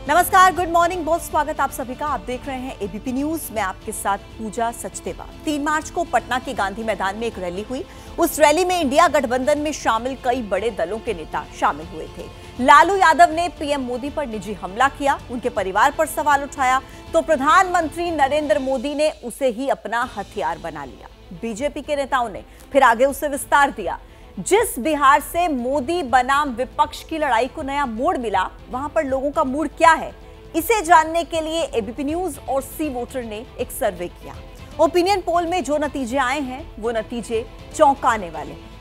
नमस्कार, good morning, बहुत स्वागत आप सभी का। आप देख रहे हैं एबीपी न्यूज। मैं आपके साथ पूजा सचदेवा। 3 मार्च को पटना के गांधी मैदान में एक रैली हुई। उस रैली में इंडिया गठबंधन में शामिल कई बड़े दलों के नेता शामिल हुए थे। लालू यादव ने पीएम मोदी पर निजी हमला किया, उनके परिवार पर सवाल उठाया, तो प्रधानमंत्री नरेंद्र मोदी ने उसे ही अपना हथियार बना लिया। बीजेपी के नेताओं ने फिर आगे उसे विस्तार दिया। जिस बिहार से मोदी बनाम विपक्ष की लड़ाई को नया मोड़ मिला, वहां पर लोगों का मूड क्या है, इसे जानने के लिए एबीपी न्यूज और सी वोटर ने एक सर्वे किया। ओपिनियन पोल में जो नतीजे आए हैं वो नतीजे चौंकाने वाले हैं।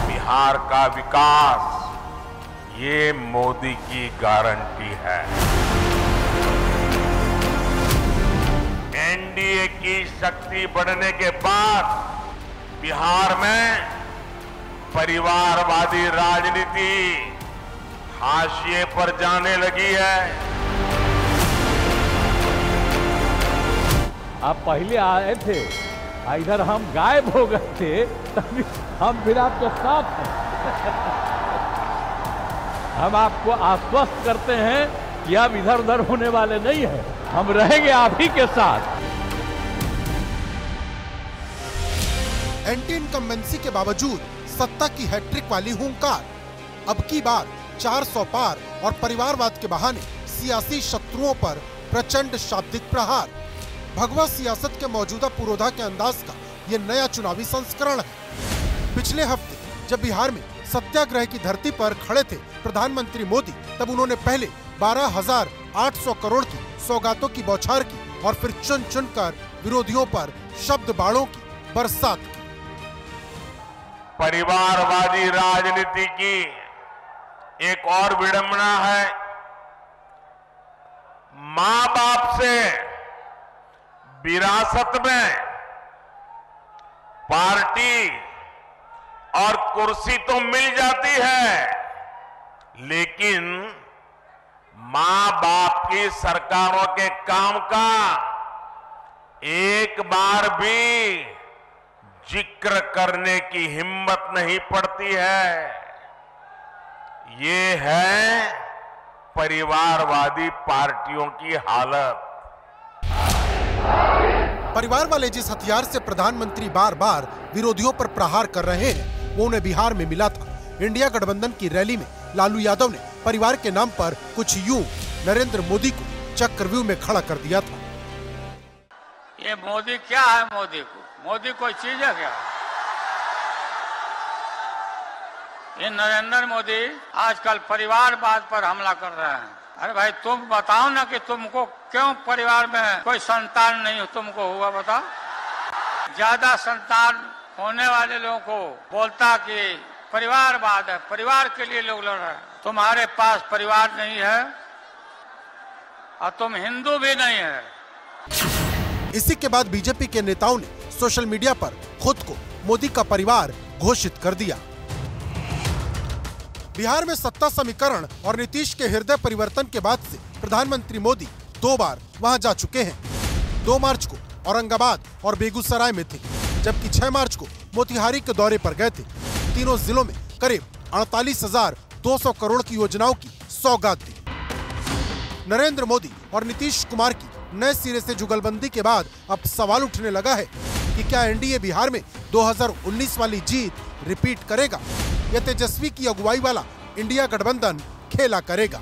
बिहार का विकास ये मोदी की गारंटी है। एनडीए की शक्ति बढ़ने के बाद बिहार में परिवारवादी राजनीति हाशिए पर जाने लगी है। आप पहले आए थे, इधर हम गायब हो गए थे, तभी हम फिर आपके साथ हैं। हम आपको आश्वस्त करते हैं कि आप इधर उधर होने वाले नहीं हैं, हम रहेंगे आप ही के साथ। एंटी इनकम्बेंसी के बावजूद सत्ता की हैट्रिक वाली हुंकार, अब की बार 400 पार और परिवारवाद के बहाने सियासी शत्रुओं पर प्रचंड शाब्दिक प्रहार। भगवा सियासत के मौजूदा पुरोधा के अंदाज का ये नया चुनावी संस्करण है। पिछले हफ्ते जब बिहार में सत्याग्रह की धरती पर खड़े थे प्रधानमंत्री मोदी, तब उन्होंने पहले 12,800 करोड़ की सौगातों की बौछार की और फिर चुन चुनकर विरोधियों पर शब्द बाणों की बरसात की। परिवारवादी राजनीति की एक और विडंबना है। मां बाप से विरासत में पार्टी और कुर्सी तो मिल जाती है, लेकिन मां बाप की सरकारों के काम का एक बार भी जिक्र करने की हिम्मत नहीं पड़ती है। ये है परिवारवादी पार्टियों की हालत। परिवार वाले जिस हथियार से प्रधानमंत्री बार बार विरोधियों पर प्रहार कर रहे हैं, वो उन्हें बिहार में मिला था। इंडिया गठबंधन की रैली में लालू यादव ने परिवार के नाम पर कुछ यूं नरेंद्र मोदी को चक्रव्यूह में खड़ा कर दिया था। ये मोदी क्या है? मोदी कोई चीज है क्या? ये नरेंद्र मोदी आजकल परिवारवाद पर हमला कर रहे हैं। अरे भाई, तुम बताओ ना कि तुमको क्यों परिवार में कोई संतान नहीं तुमको हुआ, बताओ। ज्यादा संतान होने वाले लोगों को बोलता कि परिवारवाद है, परिवार के लिए लोग लड़ रहे हैं। तुम्हारे पास परिवार नहीं है और तुम हिंदू भी नहीं है। इसी के बाद बीजेपी के नेताओं ने सोशल मीडिया पर खुद को मोदी का परिवार घोषित कर दिया। बिहार में सत्ता समीकरण और नीतीश के हृदय परिवर्तन के बाद से प्रधानमंत्री मोदी 2 बार वहां जा चुके हैं। 2 मार्च को औरंगाबाद और बेगूसराय में थे, जबकि 6 मार्च को मोतिहारी के दौरे पर गए थे। तीनों जिलों में करीब 48,200 करोड़ की योजनाओं की सौगात दी। नरेंद्र मोदी और नीतीश कुमार की नए सिरे से जुगलबंदी के बाद अब सवाल उठने लगा है कि क्या एनडीए बिहार में 2019 वाली जीत रिपीट करेगा या तेजस्वी की अगुवाई वाला इंडिया गठबंधन खेला करेगा।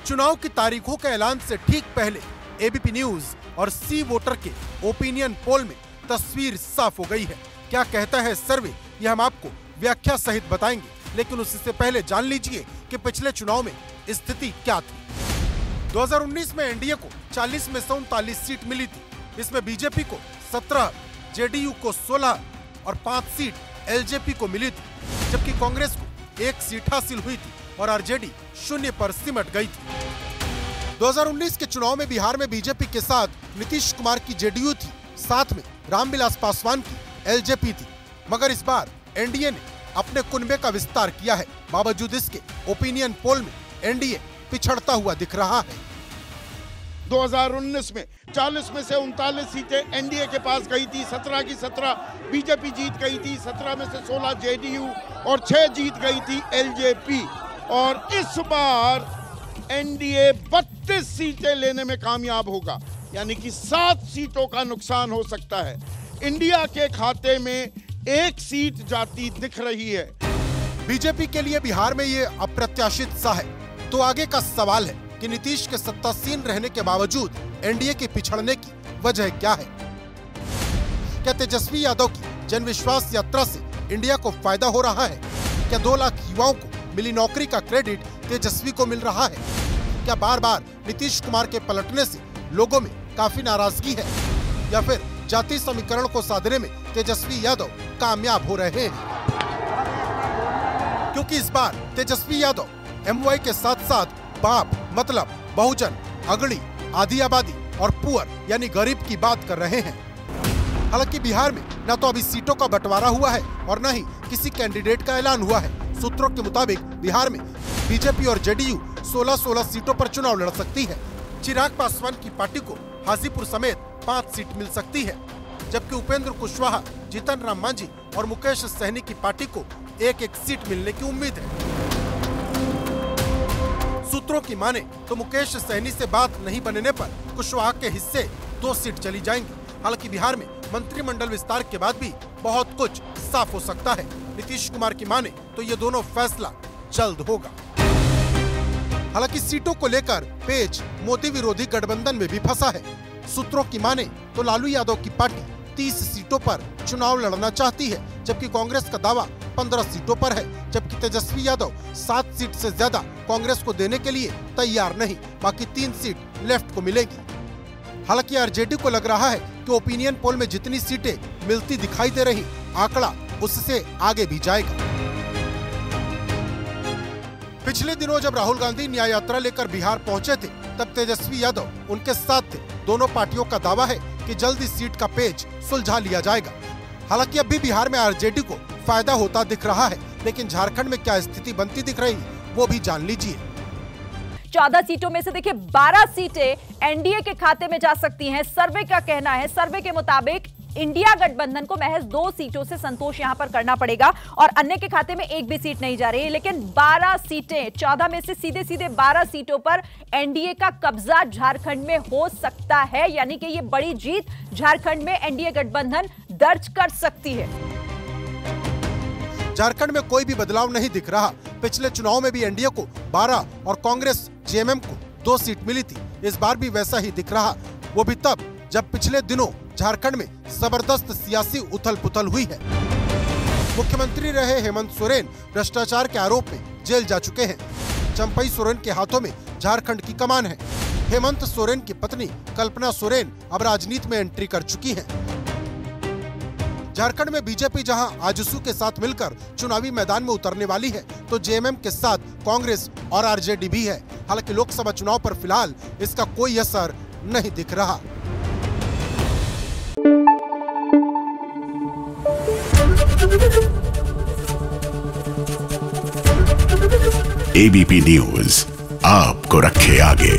चुनाव की तारीखों के ऐलान से ठीक पहले एबीपी न्यूज और सी वोटर के ओपिनियन पोल में तस्वीर साफ हो गई है। क्या कहता है सर्वे, यह हम आपको व्याख्या सहित बताएंगे, लेकिन उससे पहले जान लीजिए कि पिछले चुनाव में स्थिति क्या थी। 2019 में एनडीए को 40 में से 39 सीट मिली थी। इसमें बीजेपी को 17, जेडीयू को 16 और 5 सीट एलजेपी को मिली थी, जबकि कांग्रेस को 1 सीट हासिल हुई थी और आरजेडी 0 पर सिमट गई थी। 2019 के चुनाव में बिहार में बीजेपी के साथ नीतीश कुमार की जेडीयू थी, साथ में रामविलास पासवान की एलजेपी थी। मगर इस बार एनडीए ने अपने कुनबे का विस्तार किया है। बावजूद इसके ओपिनियन पोल में एनडीए पिछड़ता हुआ दिख रहा है। 2019 में 40 में से 39 सीटें एनडीए के पास गई थी, 17 की 17 बीजेपी जीत गई थी, 17 में से 16 जेडीयू और 6 जीत गई थी एलजेपी। और इस बार एनडीए 32 सीटें लेने में कामयाब होगा, यानी कि 7 सीटों का नुकसान हो सकता है। इंडिया के खाते में 1 सीट जाती दिख रही है। बीजेपी के लिए बिहार में ये अप्रत्याशित सा है। तो आगे का सवाल है कि नीतीश के सत्तासीन रहने के बावजूद एनडीए के पिछड़ने की वजह क्या है? क्या तेजस्वी यादव की जन विश्वास यात्रा से इंडिया को फायदा हो रहा है? क्या 2 लाख युवाओं को मिली नौकरी का क्रेडिट तेजस्वी को मिल रहा है? क्या बार बार नीतीश कुमार के पलटने से लोगों में काफी नाराजगी है? या फिर जाति समीकरण को साधने में तेजस्वी यादव कामयाब हो रहे हैं? क्योंकि इस बार तेजस्वी यादव एमवाई के साथ साथ बाप मतलब बहुजन, अगड़ी, आधी आबादी और पुअर यानी गरीब की बात कर रहे हैं। हालांकि बिहार में न तो अभी सीटों का बंटवारा हुआ है और न ही किसी कैंडिडेट का ऐलान हुआ है। सूत्रों के मुताबिक बिहार में बीजेपी और जेडीयू 16-16 सीटों पर चुनाव लड़ सकती है। चिराग पासवान की पार्टी को हाजीपुर समेत 5 सीट मिल सकती है, जबकि उपेंद्र कुशवाहा, जीतन राम मांझी और मुकेश सहनी की पार्टी को 1-1 सीट मिलने की उम्मीद है। सूत्रों की माने तो मुकेश सहनी से बात नहीं बनने पर कुशवाहा के हिस्से 2 सीट चली जाएंगी। हालांकि बिहार में मंत्रिमंडल विस्तार के बाद भी बहुत कुछ साफ हो सकता है। नीतीश कुमार की माने तो ये दोनों फैसला जल्द होगा। हालांकि सीटों को लेकर पेच मोदी विरोधी गठबंधन में भी फंसा है। सूत्रों की माने तो लालू यादव की पार्टी 30 सीटों पर चुनाव लड़ना चाहती है, जबकि कांग्रेस का दावा 15 सीटों पर है। जबकि तेजस्वी यादव 7 सीट से ज्यादा कांग्रेस को देने के लिए तैयार नहीं, बाकी 3 सीट लेफ्ट को मिलेगी। हालांकि आरजेडी को लग रहा है कि ओपिनियन पोल में जितनी सीटें मिलती दिखाई दे रही, आंकड़ा उससे आगे भी जाएगा। पिछले दिनों जब राहुल गांधी न्याय यात्रा लेकर बिहार पहुंचे थे, तब तेजस्वी यादव उनके साथ थे। दोनों पार्टियों का दावा है कि जल्दी सीट का पेच सुलझा लिया जाएगा। हालांकि अब भी बिहार में आरजेडी को फायदा होता दिख रहा है, लेकिन झारखंड में क्या स्थिति बनती दिख रही वो भी जान लीजिए। 14 सीटों में से देखिए 12 सीटें एनडीए के खाते में जा सकती हैं। सर्वे का कहना है, सर्वे के मुताबिक इंडिया गठबंधन को महज 2 सीटों से संतोष यहां पर करना पड़ेगा और अन्य के खाते में 1 भी सीट नहीं जा रही है। लेकिन 12 सीटें, 14 में से सीधे 12 सीटों पर एनडीए का कब्जा झारखंड में हो सकता है, यानी कि ये बड़ी जीत झारखंड में एनडीए गठबंधन दर्ज कर सकती है। झारखंड में कोई भी बदलाव नहीं दिख रहा। पिछले चुनाव में भी एनडीए को 12 और कांग्रेस जेएमएम को 2 सीट मिली थी। इस बार भी वैसा ही दिख रहा, वो भी तब जब पिछले दिनों झारखंड में जबरदस्त सियासी उथल पुथल हुई है। मुख्यमंत्री रहे हेमंत सोरेन भ्रष्टाचार के आरोप में जेल जा चुके हैं। चंपई सोरेन के हाथों में झारखंड की कमान है। हेमंत सोरेन की पत्नी कल्पना सोरेन अब राजनीति में एंट्री कर चुकी है। झारखंड में बीजेपी जहां आजसू के साथ मिलकर चुनावी मैदान में उतरने वाली है, तो जेएमएम के साथ कांग्रेस और आरजेडी भी है। हालांकि लोकसभा चुनाव पर फिलहाल इसका कोई असर नहीं दिख रहा। एबीपी न्यूज आपको रखे आगे।